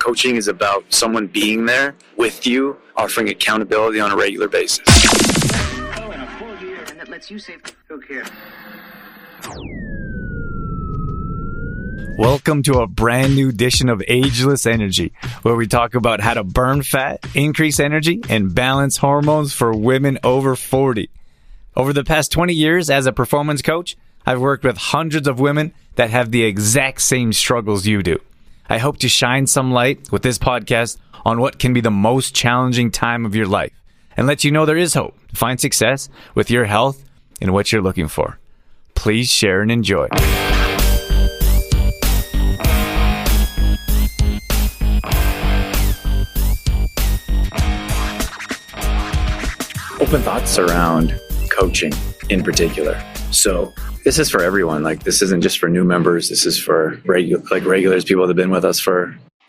Coaching is about someone being there with you, offering accountability on a regular basis. And that lets you save. Who cares? Welcome to a brand new edition of Ageless Energy, where we talk about how to burn fat, increase energy, and balance hormones for women over 40. Over the past 20 years as a performance coach, I've worked with hundreds of women that have the exact same struggles you do. I hope to shine some light with this podcast on what can be the most challenging time of your life and let you know there is hope to find success with your health and what you're looking for. Please share and enjoy. Open thoughts around coaching in particular. So this is for everyone. Like, this isn't just for new members. This is for regulars, people that have been with us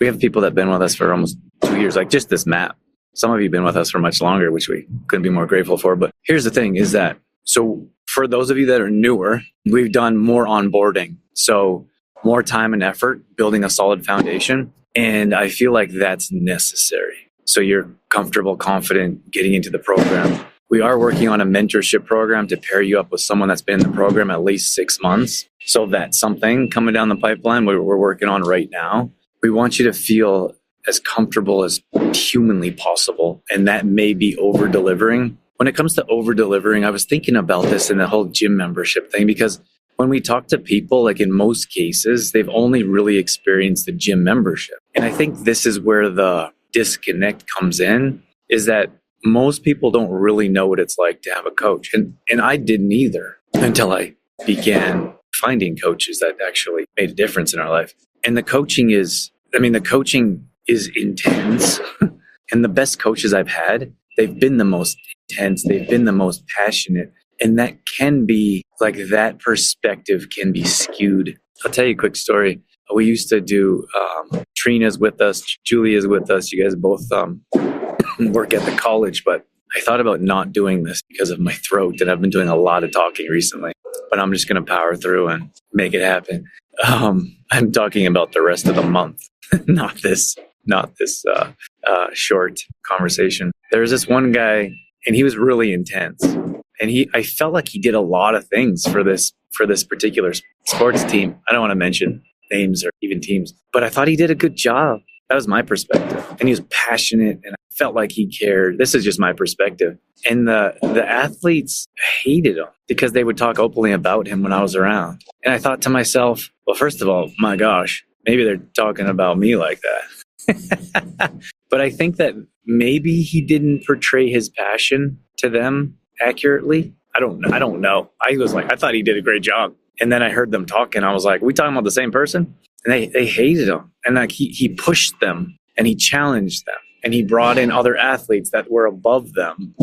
we have people that have been with us for almost 2 years, like just this map. Some of you have been with us for much longer, which we couldn't be more grateful for. But here's the thing is that, so for those of you that are newer, we've done more onboarding. So more time and effort building a solid foundation. And I feel like that's necessary. So you're comfortable, confident getting into the program. We are working on a mentorship program to pair you up with someone that's been in the program at least 6 months. So that's something coming down the pipeline we're working on right now. We want you to feel as comfortable as humanly possible. And that may be over-delivering. When it comes to over-delivering, I was thinking about this in the whole gym membership thing, because when we talk to people, like in most cases, they've only really experienced the gym membership. And I think this is where the disconnect comes in, is that most people don't really know what it's like to have a coach. And I didn't either until I began finding coaches that actually made a difference in our life. And the coaching is intense. And the best coaches I've had, they've been the most intense. They've been the most passionate. And that can be, like, that perspective can be skewed. I'll tell you a quick story. We used to do, Trina's with us, Julia's with us. You guys both work at the college, but I thought about not doing this because of my throat, and I've been doing a lot of talking recently, but I'm just going to power through and make it happen. I'm talking about the rest of the month, not this short conversation. There's this one guy, and he was really intense, and I felt like he did a lot of things for this particular sports team. I don't want to mention names or even teams, but I thought he did a good job. That was my perspective. And he was passionate, and I felt like he cared. This is just my perspective. And the athletes hated him because they would talk openly about him when I was around. And I thought to myself, well, first of all, my gosh, maybe they're talking about me like that. But I think that maybe he didn't portray his passion to them accurately. I don't know. I thought he did a great job. And then I heard them talking. I was like, we talking about the same person? And they hated him. And like he pushed them, and he challenged them, and he brought in other athletes that were above them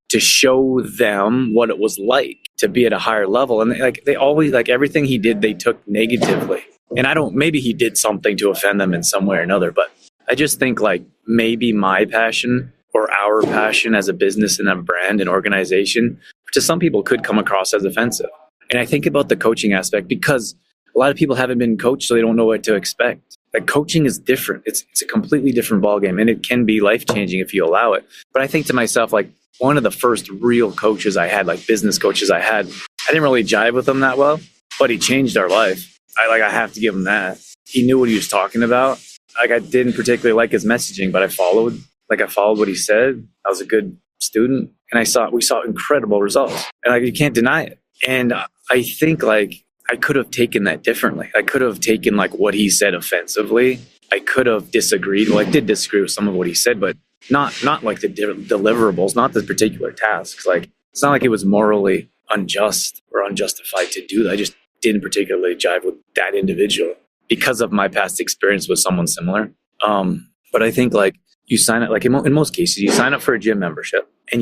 to show them what it was like to be at a higher level. And they always, like, everything he did, they took negatively. And maybe he did something to offend them in some way or another, but I just think, like, maybe my passion or our passion as a business and a brand and organization to some people could come across as offensive. And I think about the coaching aspect because a lot of people haven't been coached, so they don't know what to expect. Like, coaching is different. It's a completely different ballgame, and it can be life-changing if you allow it. But I think to myself, like, one of the first real coaches I had, like business coaches I didn't really jive with him that well, but he changed our life. I have to give him that. He knew what he was talking about. Like, I didn't particularly like his messaging, but I followed what he said. I was a good student, and we saw incredible results, and, like, you can't deny it. And I think, like, I could have taken that differently. I could have taken, like, what he said offensively. I could have disagreed. Well, I did disagree with some of what he said, but not like the deliverables, not the particular tasks. Like, it's not like it was morally unjust or unjustified to do that. I just didn't particularly jive with that individual because of my past experience with someone similar. But I think, like, you sign up, like, in most cases, you sign up for a gym membership, and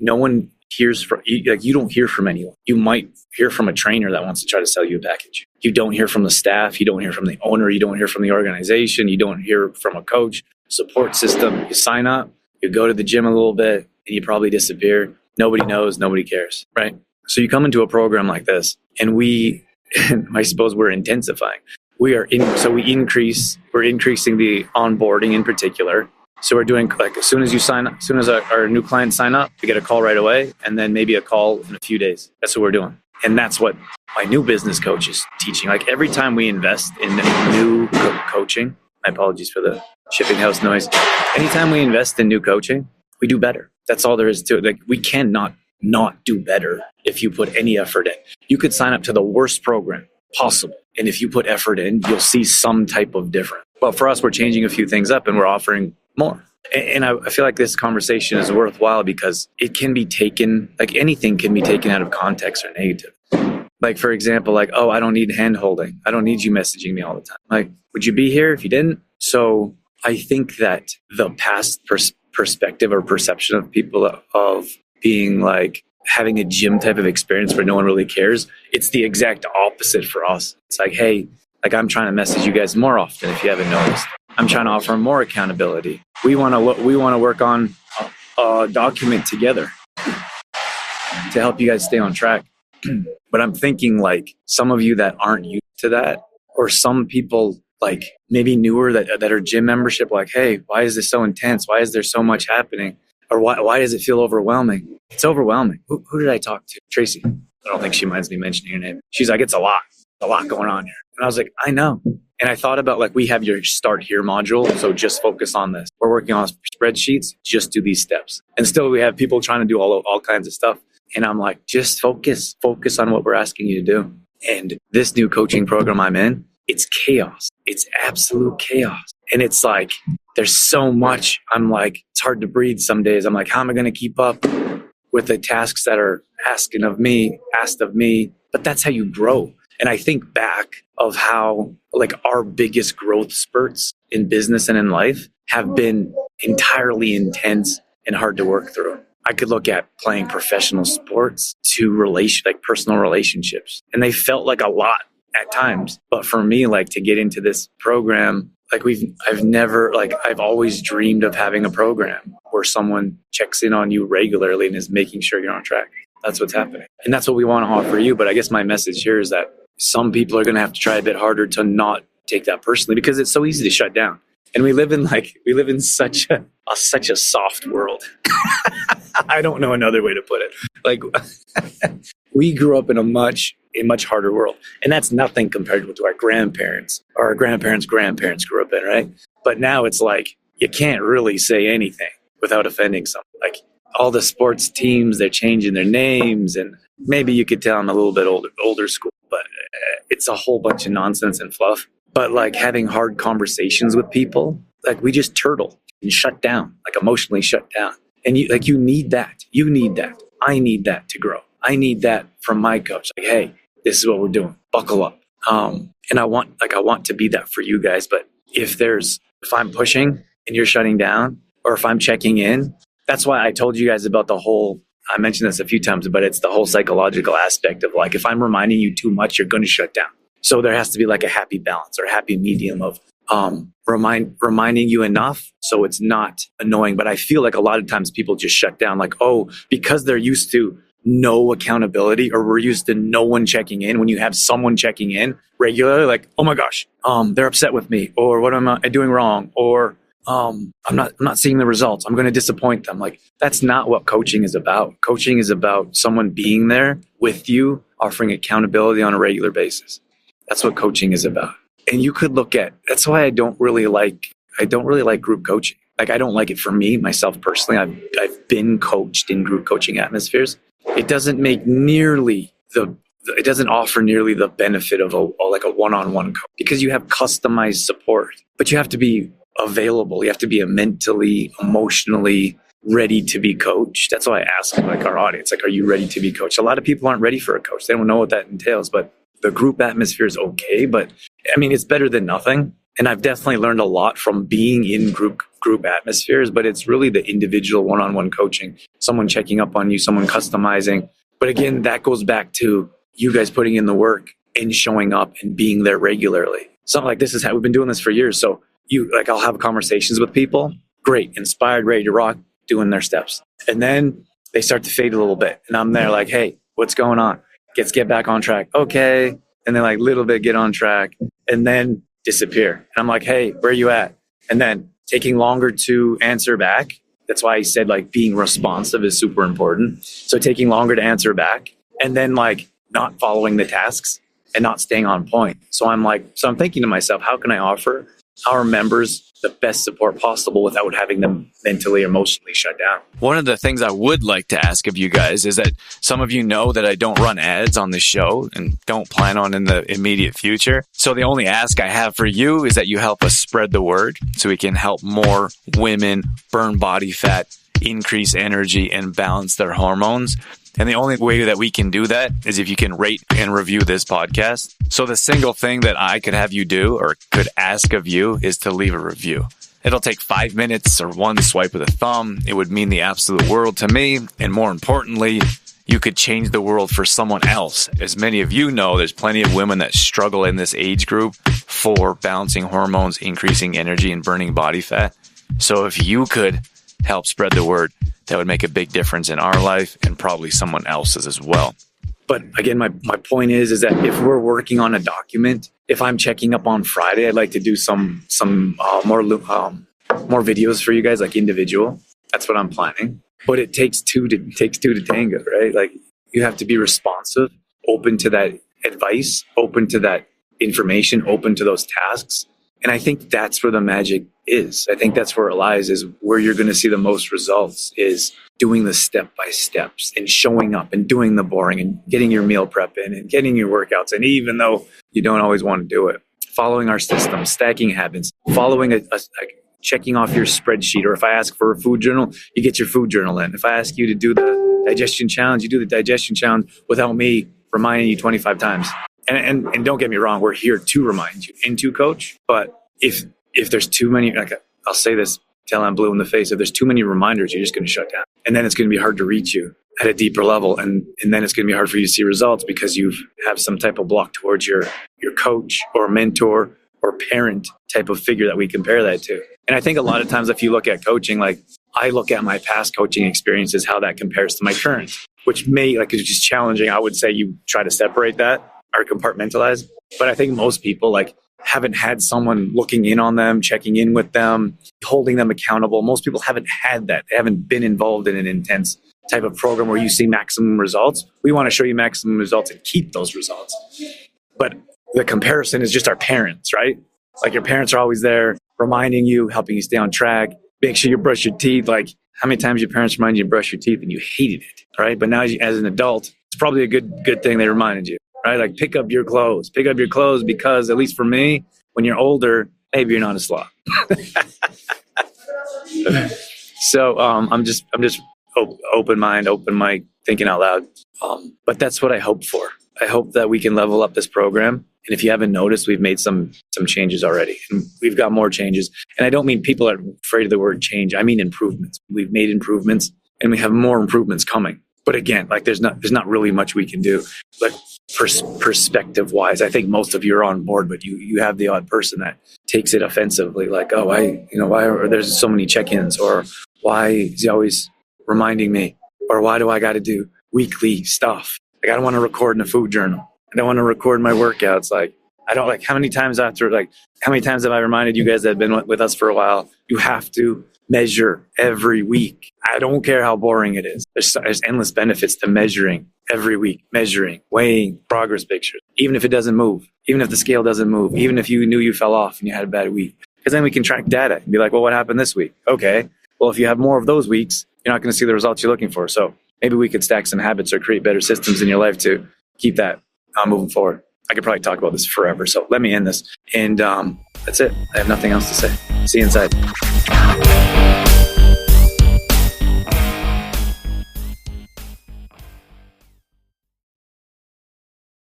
no one hears from you. Like, you don't hear from anyone. You might hear from a trainer that wants to try to sell you a package. You don't hear from the staff. You don't hear from the owner. You don't hear from the organization. You don't hear from a coach, support system. You sign up, you go to the gym a little bit, and you probably disappear. Nobody knows. Nobody cares, right? So you come into a program like this, and I suppose we're intensifying. we're increasing the onboarding in particular. So we're doing like as soon as our new clients sign up, we get a call right away, and then maybe a call in a few days. That's what we're doing. And that's what my new business coach is teaching. Like every time we invest in new coaching, my apologies for the shipping house noise. Anytime we invest in new coaching, we do better. That's all there is to it. Like we cannot not do better if you put any effort in. You could sign up to the worst program possible. And if you put effort in, you'll see some type of difference. But for us, we're changing a few things up and we're offering more. And I feel like this conversation is worthwhile because it can be taken, like anything can be taken out of context or negative. Like, for example, like, oh, I don't need hand holding. I don't need you messaging me all the time. Like, would you be here if you didn't? So I think that the past perspective or perception of people of being like having a gym type of experience where no one really cares, it's the exact opposite for us. It's like, hey, like I'm trying to message you guys more often if you haven't noticed. I'm trying to offer more accountability. We want to work on a document together to help you guys stay on track. But I'm thinking like some of you that aren't used to that, or some people like maybe newer that are gym membership, like, hey, why is this so intense? Why is there so much happening? Or why does it feel overwhelming? It's overwhelming. Who did I talk to? Tracy. I don't think she minds me mentioning her name. She's like, it's a lot going on here. And I was like, I know. And I thought about like, we have your start here module. So just focus on this. We're working on spreadsheets. Just do these steps. And still we have people trying to do all kinds of stuff. And I'm like, just focus on what we're asking you to do. And this new coaching program I'm in, it's chaos. It's absolute chaos. And it's like, there's so much. I'm like, it's hard to breathe some days. I'm like, how am I going to keep up with the tasks that are asked of me? But that's how you grow. And I think back of how like our biggest growth spurts in business and in life have been entirely intense and hard to work through. I could look at playing professional sports to personal relationships. And they felt like a lot at times. But for me, like to get into this program, like I've always dreamed of having a program where someone checks in on you regularly and is making sure you're on track. That's what's happening. And that's what we want to offer you. But I guess my message here is that some people are going to have to try a bit harder to not take that personally because it's so easy to shut down. And we live in such a soft world. I don't know another way to put it. Like we grew up in a much harder world. And that's nothing compared to our grandparents or our grandparents' grandparents grew up in, right? But now it's like you can't really say anything without offending someone. Like all the sports teams, they're changing their names, and maybe you could tell I'm a little bit older school, but it's a whole bunch of nonsense and fluff. But like having hard conversations with people, like we just turtle and shut down, like emotionally shut down. And you need that. You need that. I need that to grow. I need that from my coach. Like, hey, this is what we're doing. Buckle up. And I want to be that for you guys. But if I'm pushing and you're shutting down, or if I'm checking in, that's why I told you guys about I mentioned this a few times, but it's the whole psychological aspect of like, if I'm reminding you too much, you're going to shut down. So there has to be like a happy balance or a happy medium of reminding you enough so it's not annoying. But I feel like a lot of times people just shut down, like, oh, because they're used to no accountability, or we're used to no one checking in. When you have someone checking in regularly, like, oh my gosh, they're upset with me, or what am I doing wrong, or I'm not seeing the results, I'm going to disappoint them. Like, that's not what coaching is about. Coaching is about someone being there with you, offering accountability on a regular basis. That's what coaching is about. And you could that's why I don't really like group coaching. Like, I don't like it for me, myself personally. I've been coached in group coaching atmospheres. It doesn't offer nearly the benefit of a one-on-one coach, because you have customized support, but you have to be available. You have to be mentally, emotionally ready to be coached. That's why I ask like our audience, like, are you ready to be coached? A lot of people aren't ready for a coach. They don't know what that entails, but the group atmosphere is okay. But I mean, it's better than nothing. And I've definitely learned a lot from being in group atmospheres, but it's really the individual one-on-one coaching, someone checking up on you, someone customizing. But again, that goes back to you guys putting in the work and showing up and being there regularly. Something like this is how we've been doing this for years. So I'll have conversations with people, great, inspired, ready to rock, doing their steps. And then they start to fade a little bit. And I'm there like, hey, what's going on? Let's get back on track. Okay. and then like little bit get on track and then disappear. And I'm like, hey, where are you at? And then taking longer to answer back. That's why I said like being responsive is super important. So taking longer to answer back and then like not following the tasks and not staying on point. So I'm thinking to myself, how can I offer our members the best support possible without having them mentally or emotionally shut down? One of the things I would like to ask of you guys is that some of you know that I don't run ads on the show and don't plan on in the immediate future. So the only ask I have for you is that you help us spread the word so we can help more women burn body fat, increase energy, and balance their hormones. And the only way that we can do that is if you can rate and review this podcast. So the single thing that I could have you do or could ask of you is to leave a review. It'll take 5 minutes or one swipe of the thumb. It would mean the absolute world to me. And more importantly, you could change the world for someone else. As many of you know, there's plenty of women that struggle in this age group for balancing hormones, increasing energy, and burning body fat. So if you could help spread the word, that would make a big difference in our life and probably someone else's as well. But again, my point is that if we're working on a document, if I'm checking up on Friday, I'd like to do some more videos for you guys, like individual. That's what I'm planning. But it takes two to tango, right? Like you have to be responsive, open to that advice, open to that information, open to those tasks. And I think that's where the magic is. I think that's where it lies, is where you're going to see the most results is doing the step by steps and showing up and doing the boring and getting your meal prep in and getting your workouts. And even though you don't always want to do it, following our system, stacking habits, following checking off your spreadsheet. Or if I ask for a food journal, you get your food journal in. If I ask you to do the digestion challenge, you do the digestion challenge without me reminding you 25 times. And don't get me wrong, we're here to remind you and to coach. But if there's too many, like I'll say this till I'm blue in the face, if there's too many reminders, you're just going to shut down. And then it's going to be hard to reach you at a deeper level. And then it's going to be hard for you to see results because you have some type of block towards your coach or mentor or parent type of figure that we compare that to. And I think a lot of times if you look at coaching, like I look at my past coaching experiences, how that compares to my current, which is just challenging. I would say you try to separate that or compartmentalize. But I think most people haven't had someone looking in on them, checking in with them, holding them accountable. Most people haven't had that. They haven't been involved in an intense type of program where you see maximum results. We want to show you maximum results and keep those results. But the comparison is just our parents, right? Like your parents are always there reminding you, helping you stay on track. Make sure you brush your teeth. Like how many times your parents remind you to brush your teeth and you hated it, right? But now as an adult, it's probably a good thing they reminded you. Right? Like pick up your clothes because at least for me, when you're older, maybe you're not a sloth. So I'm just open mind, open mic, thinking out loud. But that's what I hope for. I hope that we can level up this program. And if you haven't noticed, we've made some changes already. And we've got more changes. And I don't mean people are afraid of the word change. I mean improvements. We've made improvements and we have more improvements coming. But again, like there's not really much we can do. Like perspective wise, I think most of you are on board, but you have the odd person that takes it offensively. Like, oh, why are there's so many check-ins, or why is he always reminding me, or why do I got to do weekly stuff? Like, I don't want to record in a food journal. I don't want to record my workouts. Like, I don't how many times have I reminded you guys that have been with us for a while? You have to measure every week. I don't care how boring it is. There's endless benefits to measuring every week, weighing progress pictures, even if it doesn't move, even if the scale doesn't move, even if you knew you fell off and you had a bad week. Because then we can track data and be like, well, what happened this week? Okay, well, if you have more of those weeks, you're not going to see the results you're looking for. So maybe we could stack some habits or create better systems in your life to keep that moving forward. I could probably talk about this forever. So let me end this. And that's it. I have nothing else to say. See you inside.